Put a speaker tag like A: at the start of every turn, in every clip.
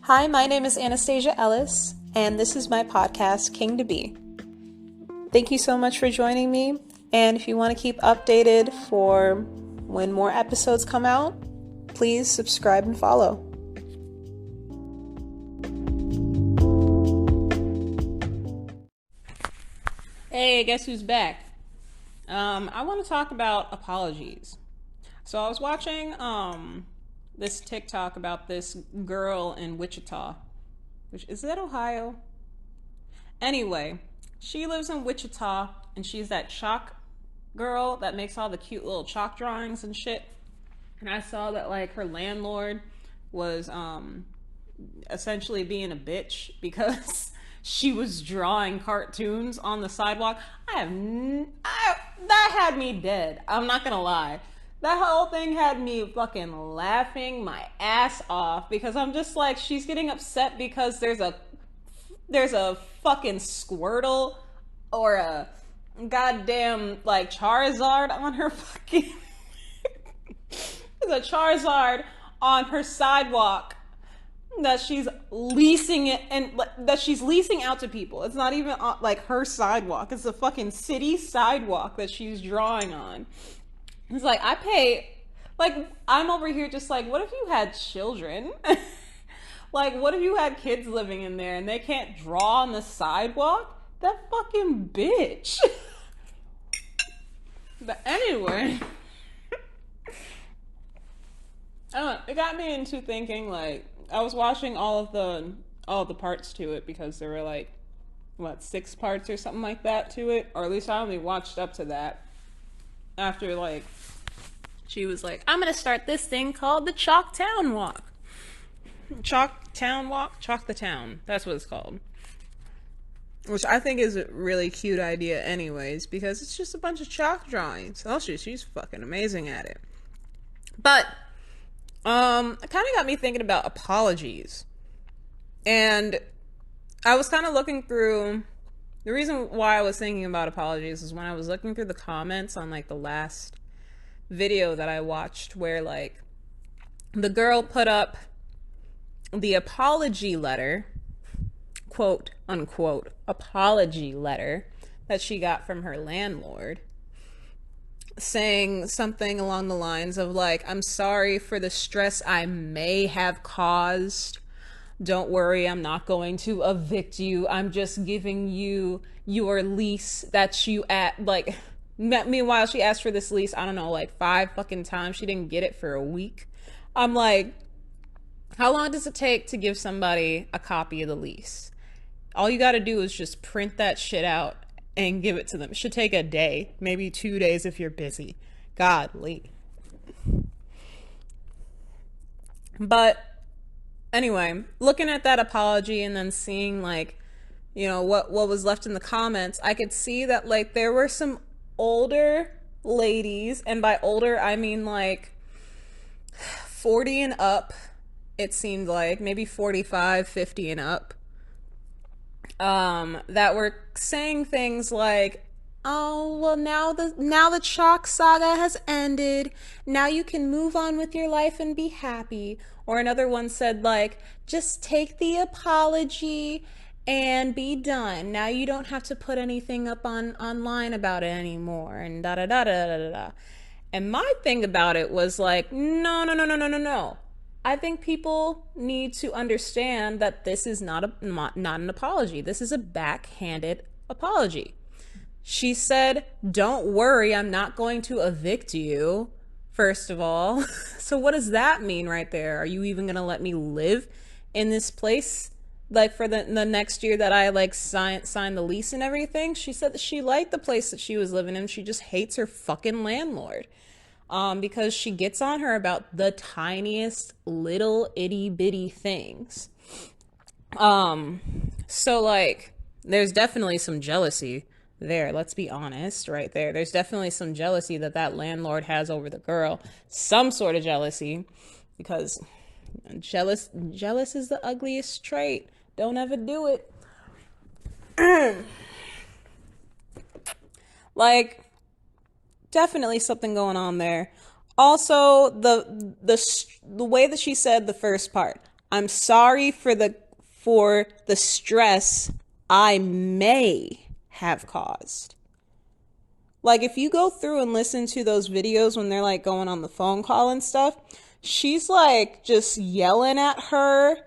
A: Hi, my name is Anastasia Ellis, and this is my podcast, King to Be. Thank you so much for joining me, and if you want to keep updated for when more episodes come out, please subscribe and follow. Hey, guess who's back? I want to talk about apologies. So I was watching this TikTok about this girl in Wichita. Is that Ohio? Anyway, she lives in Wichita and she's that chalk girl that makes all the cute little chalk drawings and shit. And I saw that like her landlord was essentially being a bitch because she was drawing cartoons on the sidewalk. That had me dead. I'm not gonna lie. That whole thing had me fucking laughing my ass off because I'm just like, she's getting upset because there's a fucking Squirtle or a goddamn like Charizard on her fucking there's a Charizard on her sidewalk that she's leasing it and that she's leasing out to people. It's not even like her sidewalk. It's a fucking city sidewalk that she's drawing on. It's like, I pay, like, I'm over here just like, what if you had children? Like, what if you had kids living in there and they can't draw on the sidewalk? That fucking bitch. But anyway, I don't know, it got me into thinking, like, I was watching all of the parts to it because there were like, what, 6 parts or something like that to it? Or at least I only watched up to that. After like she was like, I'm gonna start this thing called the Chalk Town Walk. Chalk Town Walk? Chalk the Town. That's what it's called. Which I think is a really cute idea anyways, because it's just a bunch of chalk drawings. Also, she's fucking amazing at it. But it kind of got me thinking about apologies. And I was kind of looking through. The reason why I was thinking about apologies is when I was looking through the comments on like the last video that I watched where like the girl put up the apology letter, quote unquote, apology letter that she got from her landlord, saying something along the lines of like, I'm sorry for the stress I may have caused. Don't worry, I'm not going to evict you. I'm just giving you your lease that you like. Meanwhile, she asked for this lease, I don't know, like 5 fucking times. She didn't get it for a week. I'm like, how long does it take to give somebody a copy of the lease? All you gotta do is just print that shit out and give it to them. It should take a day, maybe 2 days if you're busy. Godly. But anyway, looking at that apology and then seeing like, you know, what was left in the comments, I could see that like there were some older ladies, and by older I mean like 40 and up. It seemed like maybe 45, 50 and up, that were saying things like, oh, well, now the chalk saga has ended. Now you can move on with your life and be happy. Or another one said like, just take the apology and be done. Now you don't have to put anything up online about it anymore. And da da da da da da. And my thing about it was like, no. I think people need to understand that this is not an apology. This is a backhanded apology. She said, don't worry, I'm not going to evict you, first of all. So what does that mean right there? Are you even going to let me live in this place? Like for the next year that I like sign the lease and everything? She said that she liked the place that she was living in. She just hates her fucking landlord. Because she gets on her about the tiniest little itty bitty things. So like, there's definitely some jealousy there. Let's be honest, right there. There's definitely some jealousy that landlord has over the girl. Some sort of jealousy, because jealous is the ugliest trait. Don't ever do it. Like, definitely something going on there. Also, the way that she said the first part, I'm sorry for the stress I may have caused. Like, if you go through and listen to those videos when they're like going on the phone call and stuff, she's like just yelling at her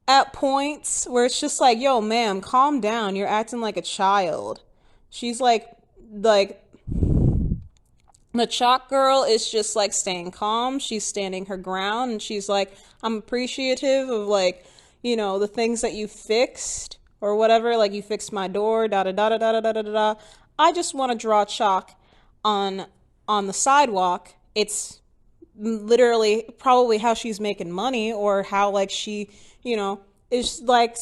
A: at points where it's just like, yo, ma'am, calm down. You're acting like a child. She's like, the chalk girl is just like staying calm. She's standing her ground and she's like, I'm appreciative of like, the things that you fixed or whatever. Like, you fixed my door, da da da da da da da da. I just want to draw chalk on on the sidewalk. It's literally probably how she's making money or how like she, is like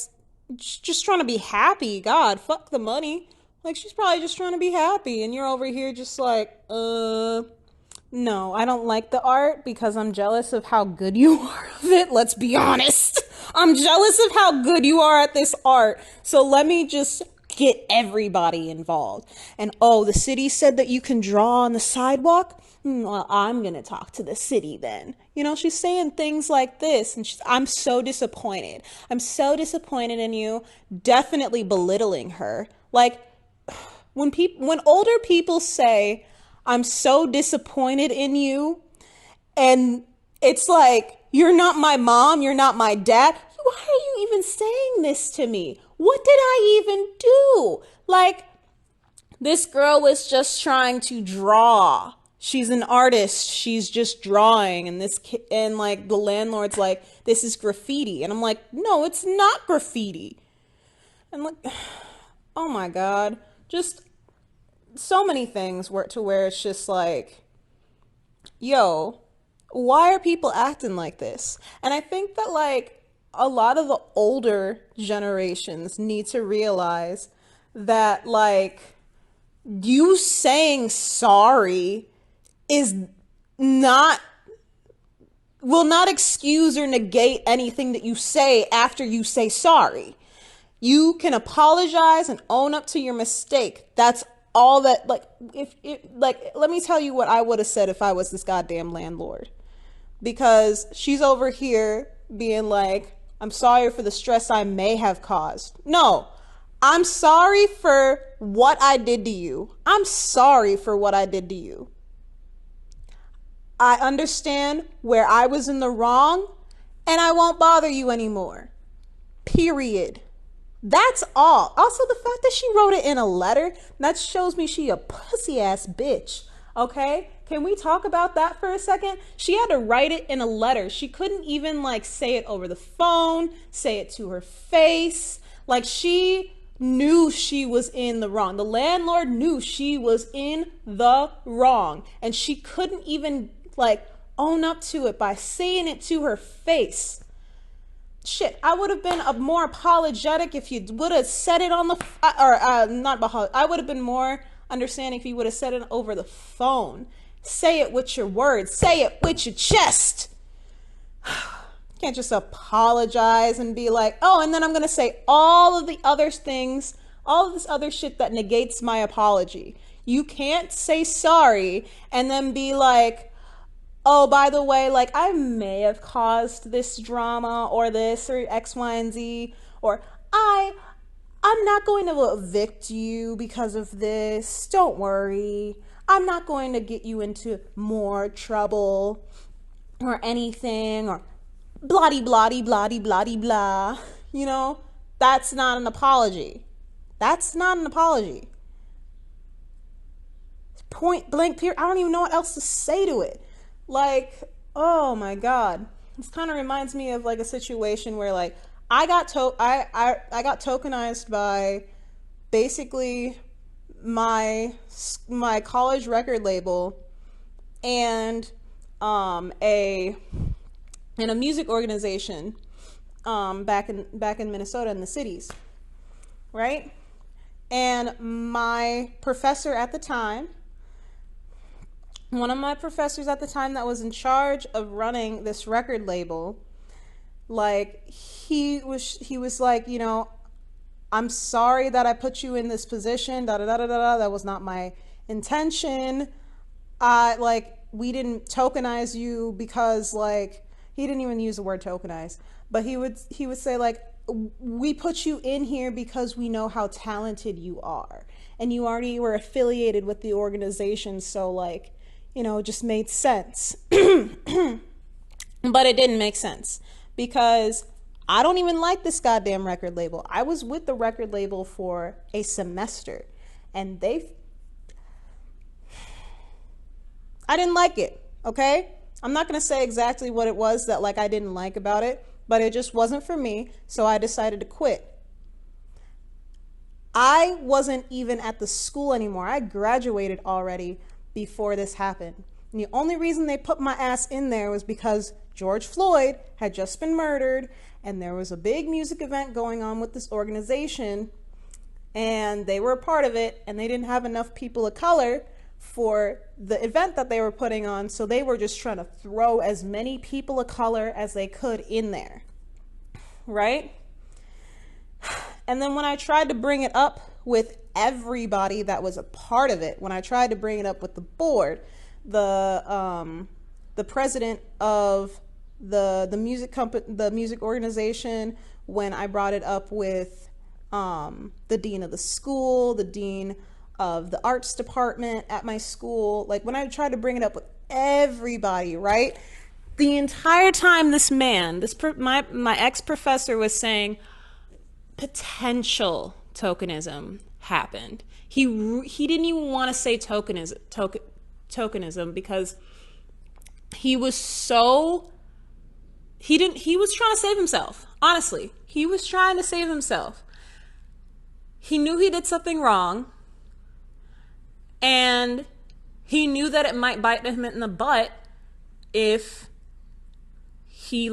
A: just trying to be happy. God, fuck the money. Like, she's probably just trying to be happy and you're over here just like, no, I don't like the art because I'm jealous of how good you are of it. Let's be honest. I'm jealous of how good you are at this art. So let me just get everybody involved. And oh, the city said that you can draw on the sidewalk. Well, I'm going to talk to the city then. She's saying things like this and I'm so disappointed. I'm so disappointed in you. Definitely belittling her. Like, when older people say, I'm so disappointed in you, and it's like, you're not my mom, you're not my dad. Why are you even saying this to me? What did I even do? Like, this girl was just trying to draw. She's an artist. She's just drawing. And like the landlord's like, this is graffiti. And I'm like, no, it's not graffiti. And like, oh my God. Just so many things where it's just like, yo, why are people acting like this? And I think that like a lot of the older generations need to realize that like you saying sorry is not will not excuse or negate anything that you say after you say sorry. You can apologize and own up to your mistake. That's all that, like, let me tell you what I would have said if I was this goddamn landlord. Because she's over here being like, I'm sorry for the stress I may have caused. No, I'm sorry for what I did to you. I'm sorry for what I did to you. I understand where I was in the wrong and I won't bother you anymore. Period. That's all. Also, the fact that she wrote it in a letter, that shows me she a pussy ass bitch. Okay? Can we talk about that for a second? She had to write it in a letter. She couldn't even like say it over the phone, say it to her face. Like, she knew she was in the wrong. The landlord knew she was in the wrong. And she couldn't even like own up to it by saying it to her face. Shit, I would have been more apologetic if you would have said it on the, I would have been more understanding if you would have said it over the phone. Say it with your words. Say it with your chest. You can't just apologize and be like, oh, and then I'm going to say all of the other things, all of this other shit that negates my apology. You can't say sorry and then be like, oh, by the way, like, I may have caused this drama or this or X, Y, and Z, or I'm not going to evict you because of this. Don't worry. I'm not going to get you into more trouble or anything, or bloody, bloody, bloody, bloody, blah. That's not an apology. That's not an apology. Point blank period. I don't even know what else to say to it. Like, oh my God. This kind of reminds me of like a situation where like I got tokenized by basically my college record label and a music organization back in Minnesota in the cities, right? And my professor at the time, one of my professors at the time that was in charge of running this record label, like he was like, I'm sorry that I put you in this position, da da da da da. That was not my intention. We didn't tokenize you because, like, he didn't even use the word tokenize, but he would say like, we put you in here because we know how talented you are, and you already were affiliated with the organization, so like, it just made sense. But it didn't make sense, because I don't even like this goddamn record label. I was with the record label for a semester, and I didn't like it, okay? I'm not going to say exactly what it was that like I didn't like about it, but it just wasn't for me, so I decided to quit. I wasn't even at the school anymore. I graduated already before this happened. And the only reason they put my ass in there was because George Floyd had just been murdered, and there was a big music event going on with this organization, and they were a part of it, and they didn't have enough people of color for the event that they were putting on, so they were just trying to throw as many people of color as they could in there, right? And then when I tried to bring it up with everybody that was a part of it, when I tried to bring it up with the board, the president of the music company, the music organization, when I brought it up with the dean of the school, the dean of the arts department at my school, like when I tried to bring it up with everybody, right? The entire time this man, my ex-professor was saying potential tokenism happened. He didn't even want to say tokenism because he was trying to save himself. Honestly, he was trying to save himself. He knew he did something wrong, and he knew that it might bite him in the butt if he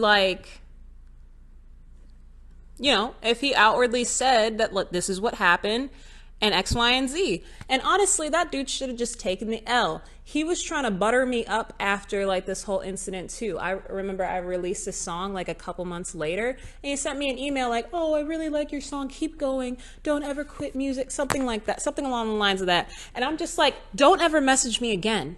A: if he outwardly said that, look, this is what happened and X, Y, and Z. And honestly, that dude should have just taken the L. He was trying to butter me up after like this whole incident too. I remember I released a song like a couple months later, and he sent me an email like, oh, I really like your song, keep going, don't ever quit music, something like that, something along the lines of that. And I'm just like, don't ever message me again.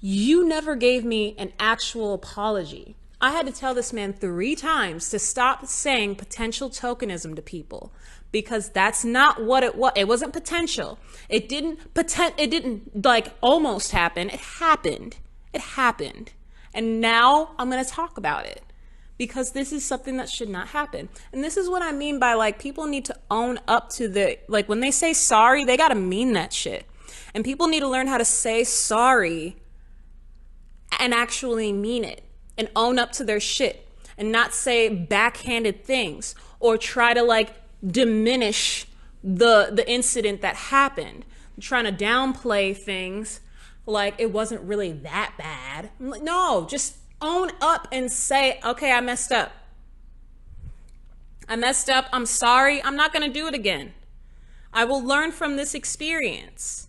A: You never gave me an actual apology. I had to tell this man 3 times to stop saying potential tokenism to people, because that's not what it was. It wasn't potential. It didn't like almost happen. It happened. It happened. And now I'm going to talk about it, because this is something that should not happen. And this is what I mean by like, people need to own up to like when they say sorry, they got to mean that shit. And people need to learn how to say sorry and actually mean it, and own up to their shit, and not say backhanded things or try to like diminish the incident that happened. I'm trying to downplay things like it wasn't really that bad. I'm like, no, just own up and say, okay, I messed up. I'm sorry. I'm not going to do it again. I will learn from this experience.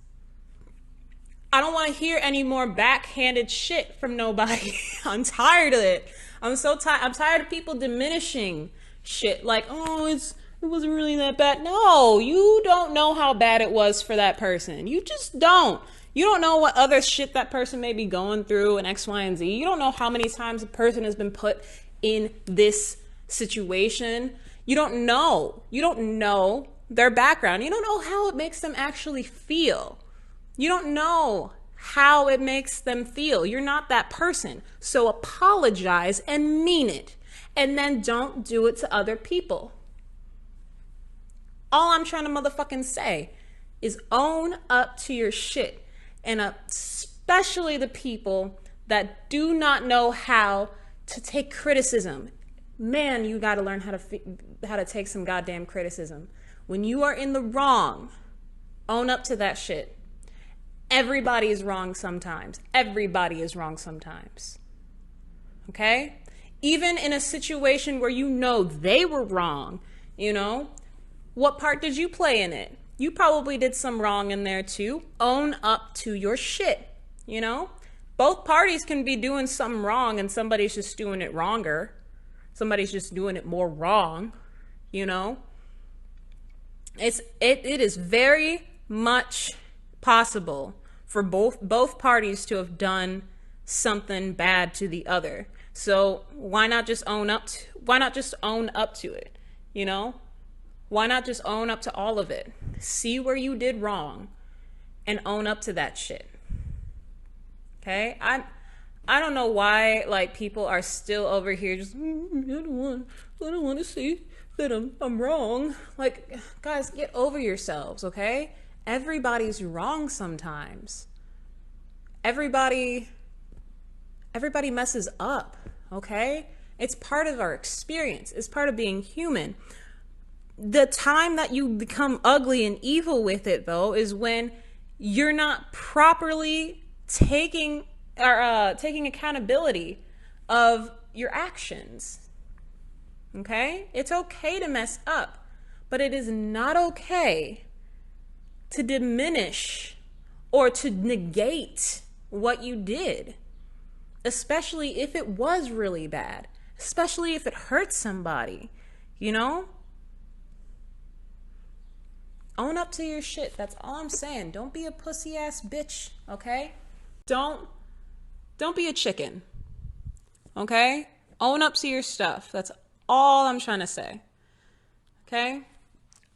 A: I don't want to hear any more backhanded shit from nobody. I'm tired of it. I'm so tired. I'm tired of people diminishing shit like, oh, it wasn't really that bad. No, you don't know how bad it was for that person. You just don't. You don't know what other shit that person may be going through and X, Y, and Z. You don't know how many times a person has been put in this situation. You don't know. You don't know their background. You don't know how it makes them actually feel. You don't know how it makes them feel. You're not that person. So apologize and mean it. And then don't do it to other people. All I'm trying to motherfucking say is own up to your shit. And especially the people that do not know how to take criticism. Man, you got to learn how to take some goddamn criticism. When you are in the wrong, own up to that shit. Everybody is wrong sometimes. Everybody is wrong sometimes. Okay? Even in a situation where you know they were wrong, what part did you play in it? You probably did some wrong in there too. Own up to your shit, Both parties can be doing something wrong and somebody's just doing it wronger. Somebody's just doing it more wrong, It is very much possible for both parties to have done something bad to the other. So why not just own up to, why not just own up to it? You know? Why not just own up to all of it? See where you did wrong and own up to that shit. Okay? I don't know why like people are still over here just I don't want to see that I'm wrong. Like, guys, get over yourselves, okay? Everybody's wrong sometimes. Everybody messes up, okay? It's part of our experience. It's part of being human. The time that you become ugly and evil with it, though, is when you're not properly taking accountability of your actions. Okay? It's okay to mess up, but it is not okay to diminish or to negate what you did, especially if it was really bad, especially if it hurt somebody, you know? Own up to your shit. That's all I'm saying. Don't be a pussy ass bitch, okay? Don't be a chicken. Okay? Own up to your stuff. That's all I'm trying to say. Okay?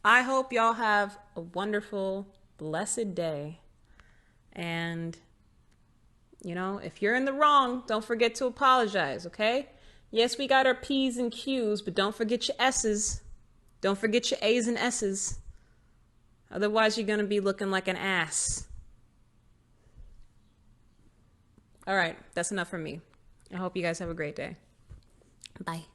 A: I hope y'all have a wonderful, blessed day. And, you know, if you're in the wrong, don't forget to apologize, okay? Yes, we got our P's and Q's, but don't forget your S's. Don't forget your A's and S's. Otherwise, you're going to be looking like an ass. All right, that's enough from me. I hope you guys have a great day. Bye.